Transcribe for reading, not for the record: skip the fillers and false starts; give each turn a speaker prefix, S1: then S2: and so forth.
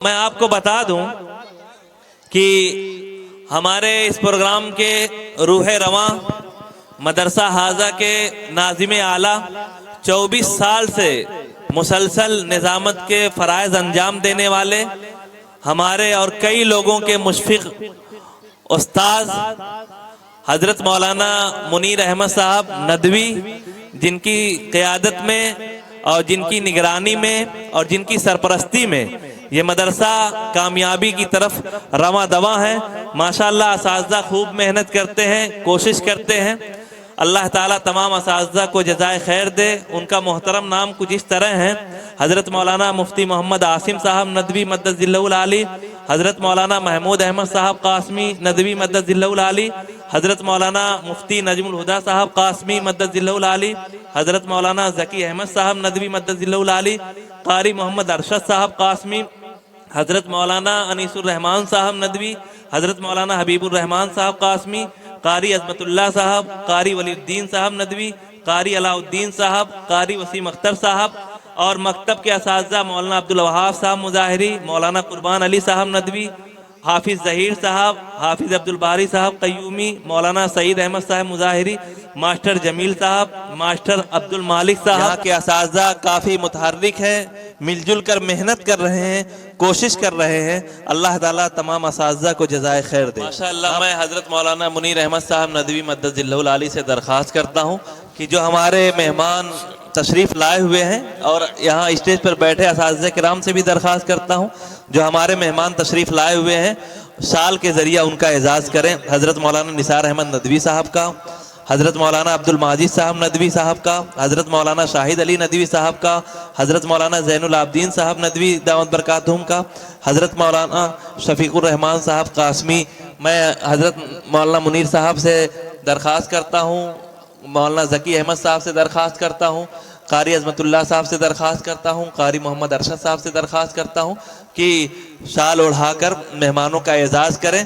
S1: میں آپ کو بتا دوں کہ ہمارے اس پروگرام کے روح رواں مدرسہ حاضہ کے ناظم اعلیٰ 24 سال سے مسلسل نظامت کے فرائض انجام دینے والے ہمارے اور کئی لوگوں کے مشفق استاذ حضرت مولانا منیر احمد صاحب ندوی، جن کی قیادت میں اور جن کی نگرانی میں اور جن کی سرپرستی میں یہ مدرسہ کامیابی کی طرف رواں دواں ہے۔ ماشاءاللہ اساتذہ خوب محنت کرتے ہیں، کوشش کرتے ہیں۔ اللہ تعالیٰ تمام اساتذہ کو جزائے خیر دے۔ ان کا محترم نام کچھ اس طرح ہے: حضرت مولانا مفتی محمد عاصم صاحب ندوی مدد ذلہ العالی، حضرت مولانا محمود احمد صاحب قاسمی ندوی مدد ذلہ العالی، حضرت مولانا مفتی نجم الہدا صاحب قاسمی مدد ذلہ العالی، حضرت مولانا ذکی احمد صاحب ندوی مدد ذلہ العالی، قاری محمد ارشد صاحب قاسمی، حضرت مولانا انیس الرحمان صاحب ندوی، حضرت مولانا حبیب الرحمان صاحب قاسمی، قاری عظمت اللہ صاحب، قاری ولی الدین صاحب ندوی، قاری علاء الدین صاحب، قاری وسیم اختر صاحب، اور مکتب کے اساتذہ مولانا عبدالوہاب صاحب مظاہری، مولانا قربان علی صاحب ندوی، حافظ ظہیر صاحب، حافظ عبدالباری صاحب قیومی، مولانا سعید احمد صاحب مظاہری، ماسٹر جمیل صاحب، ماسٹر عبد المالک صاحب۔ یہاں کے اساتذہ کافی متحرک ہیں، مل جل کر محنت کر رہے ہیں، کوشش کر رہے ہیں۔ اللہ تعالیٰ تمام اساتذہ کو جزائے خیر دے۔ ماشاءاللہ میں حضرت مولانا منیر احمد صاحب ندوی مدد ذلہ العالی سے درخواست کرتا ہوں کہ جو ہمارے مہمان تشریف لائے ہوئے ہیں، اور یہاں اسٹیج پر بیٹھے اساتذہ کرام سے بھی درخواست کرتا ہوں جو ہمارے مہمان تشریف لائے ہوئے ہیں، شال کے ذریعہ ان کا اعزاز کریں۔ حضرت مولانا نثار احمد ندوی صاحب کا، حضرت مولانا عبد الماجد صاحب ندوی صاحب کا، حضرت مولانا شاہد علی ندوی صاحب کا، حضرت مولانا زین العابدین صاحب ندوی دعوت برکاتہم کا، حضرت مولانا شفیق الرحمان صاحب قاسمی۔ میں حضرت مولانا منیر صاحب سے درخواست کرتا ہوں، مولانا ذکی احمد صاحب سے درخواست کرتا ہوں، قاری عظمت اللہ صاحب سے درخواست کرتا ہوں، قاری محمد ارشد صاحب سے درخواست کرتا ہوں کہ شال اڑھا کر مہمانوں کا اعزاز کریں۔